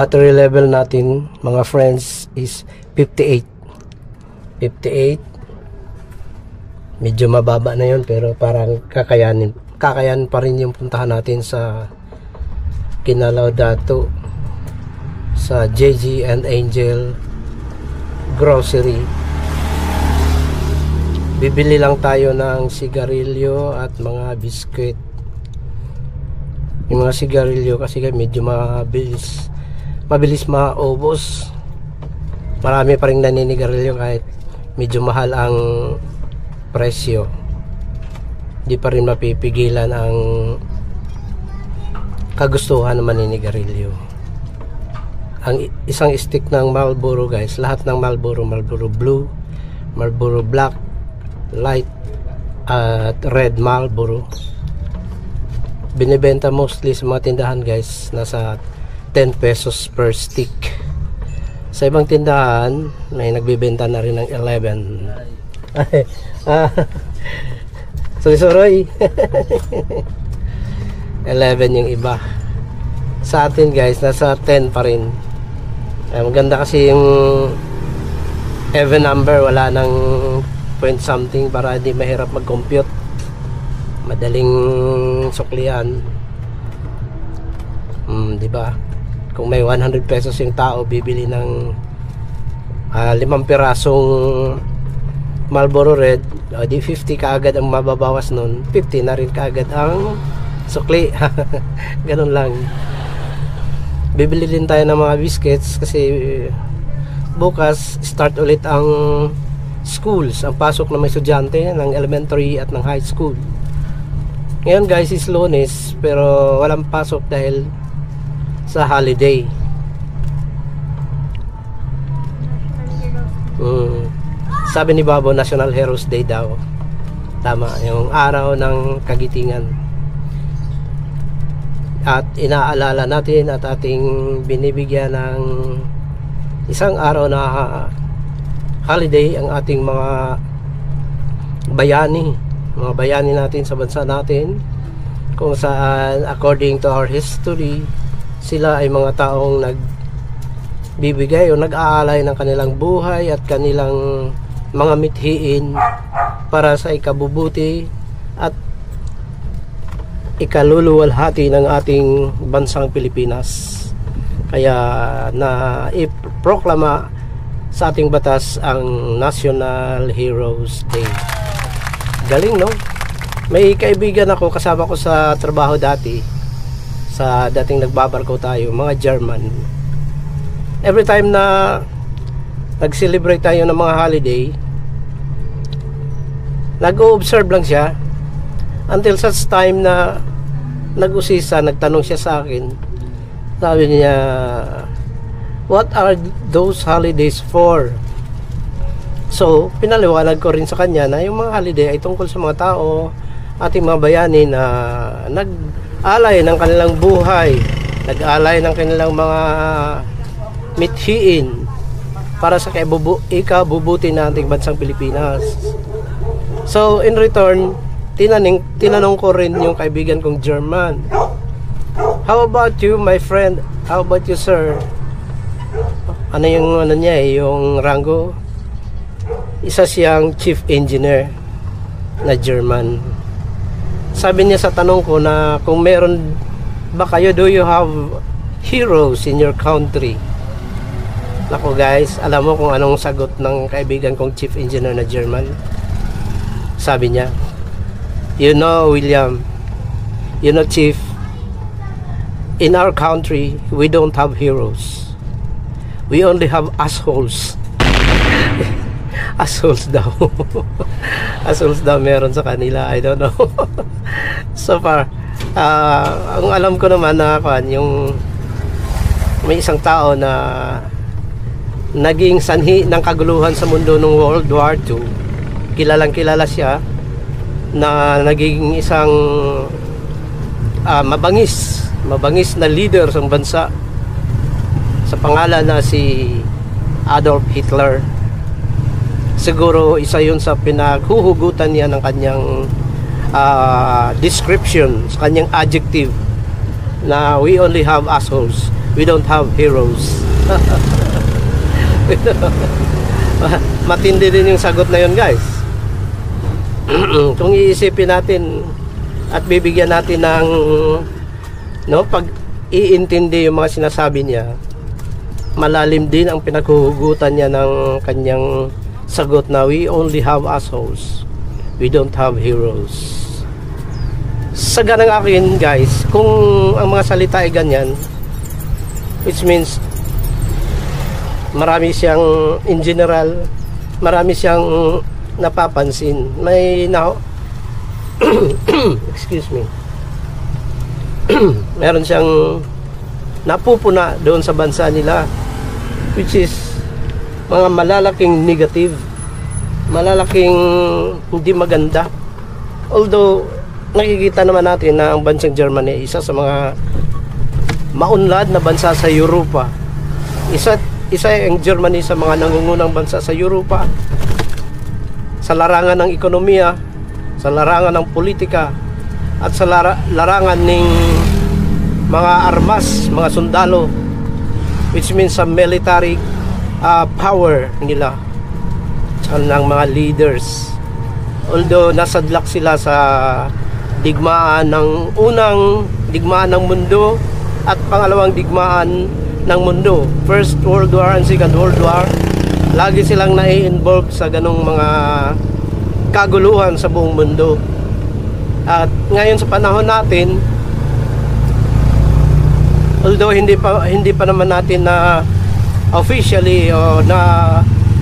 battery level natin mga friends is 58. Medyo mababa na yun, pero parang kakayanin pa rin yung puntahan natin sa Kinalaudato, sa JG and Angel Grocery. Bibili lang tayo ng sigarilyo at mga biskwit. Yung mga sigarilyo kasi medyo mabilis maubos. Marami pa rin naninigarilyo kahit medyo mahal ang presyo. Di pa rin mapipigilan ang kagustuhan ng maninigarilyo. Ang isang stick ng Marlboro guys, lahat ng Marlboro Blue, Marlboro Black, Light at Red Marlboro, binibenta mostly sa mga tindahan guys, nasa 10 pesos per stick. Sa ibang tindahan may nagbibenta na rin ng 11. Sorry 11 yung iba. Sa atin guys nasa 10 pa rin. Maganda kasi yung even number, wala nang point something para hindi mahirap mag-compute, madaling suklian. Diba? Kung may 100 pesos yung tao, bibili ng 5 pirasong Marlboro Red, di 50 kaagad ang mababawas nun, 50 na rin kaagad ang sukli. Ganun lang. Bibili din tayo ng mga biscuits kasi bukas start ulit ang schools, ang pasok ng mga estudyante ng elementary at ng high school. Ngayon guys is Lunes, pero walang pasok dahil sa holiday. Sabi ni Babo, National Heroes Day daw. Tama, yung araw ng kagitingan. At inaalala natin at ating binibigyan ng isang araw na holiday ang ating mga bayani natin sa bansa natin, kung saan according to our history sila ay mga taong nagbibigay o nag-aalay ng kanilang buhay at kanilang mga mithiin para sa ikabubuti at ikaluluwalhati ng ating bansang Pilipinas. Kaya na iproklama sa ating batas ang National Heroes Day. Galing, no? May kaibigan ako, kasama ko sa trabaho dati, sa dating nagbabarko tayo, mga German. Every time na nag-celebrate tayo ng mga holiday, nag-o-observe lang siya until such time na nag-usisa, nagtanong siya sa akin. Sabi niya, what are those holidays for? So, pinaliwanag ko rin sa kanya na yung mga holiday ay tungkol sa mga tao, ating mga bayani na nag-alay ng kanilang buhay, nag-alay ng kanilang mga mithiin para sa ikabubuti ng ating bansang Pilipinas. So, in return, tinanong ko rin yung kaibigan kong German, how about you, my friend? How about you, sir? Ano yung niya yung rango? Isa siyang chief engineer na German. Sabi niya sa tanong ko na kung meron ba kayo, do you have heroes in your country? Nako guys, alam mo kung anong sagot ng kaibigan kong chief engineer na German? Sabi niya, you know, William, you know, chief, in our country we don't have heroes, we only have assholes. Assholes daw. Assholes daw meron sa kanila, I don't know. So far ang alam ko naman na yung may isang tao na naging sanhi ng kaguluhan sa mundo ng World War II. Kilalang kilala siya na naging isang mabangis na leader sa bansa, sa pangalan na si Adolf Hitler. Siguro isa yun sa pinaghuhugutan niya ng kanyang description, sa kanyang adjective na we only have assholes. we don't have heroes. Matindi din yung sagot na yun, guys. Kung iisipin natin at bibigyan natin ng pag iintindi yung mga sinasabi niya, malalim din ang pinaghuhugutan niya ng kanyang sagot na we only have assholes, we don't have heroes. Sa ganang akin, guys, kung ang mga salita ay ganyan, which means marami siyang, in general, marami siyang napapansin, may excuse me, meron siyang napupuna doon sa bansa nila, which is mga malalaking negative, malalaking hindi maganda. Although nakikita naman natin na ang bansang Germany ay isa sa mga maunlad na bansa sa Europa. Isa ang Germany sa mga nangungunang bansa sa Europa sa larangan ng ekonomiya, sa larangan ng politika, at sa larangan ng mga armas, mga sundalo, which means sa military power nila, ng mga leaders. Although nasadlak sila sa digmaan ng unang digmaan ng mundo at pangalawang digmaan ng mundo, First World War and Second World War, lagi silang nai-involve sa ganong mga kaguluhan sa buong mundo. At ngayon sa panahon natin, although hindi pa naman natin na officially o na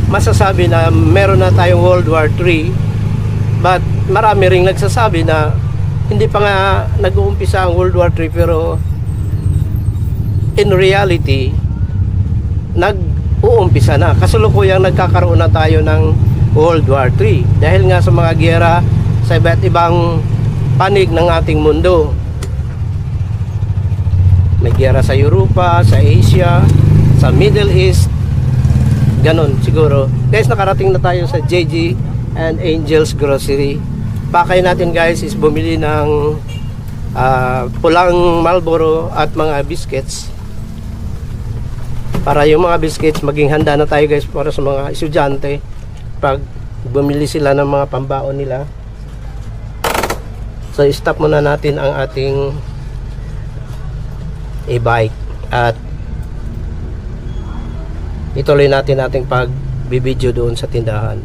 masasabi na meron na tayong World War 3, but marami ring nagsasabi na hindi pa nga nag-uumpisa ang World War 3, pero in reality nag-uumpisa na. Kasalukuyang nagkakaroon na tayo ng World War 3 dahil nga sa mga giyera sa iba't ibang panig ng ating mundo. May giyera sa Europa, sa Asia, sa Middle East, ganon siguro. Guys, nakarating na tayo sa JG and Angel's Grocery. Pakay natin, guys, is bumili ng pulang Marlboro at mga biscuits, para yung mga biscuits maging handa na tayo, guys, para sa mga estudyante pag bumili sila ng mga pambaon nila. So stop muna natin ang ating e-bike at ituloy natin ating pagbibideo doon sa tindahan.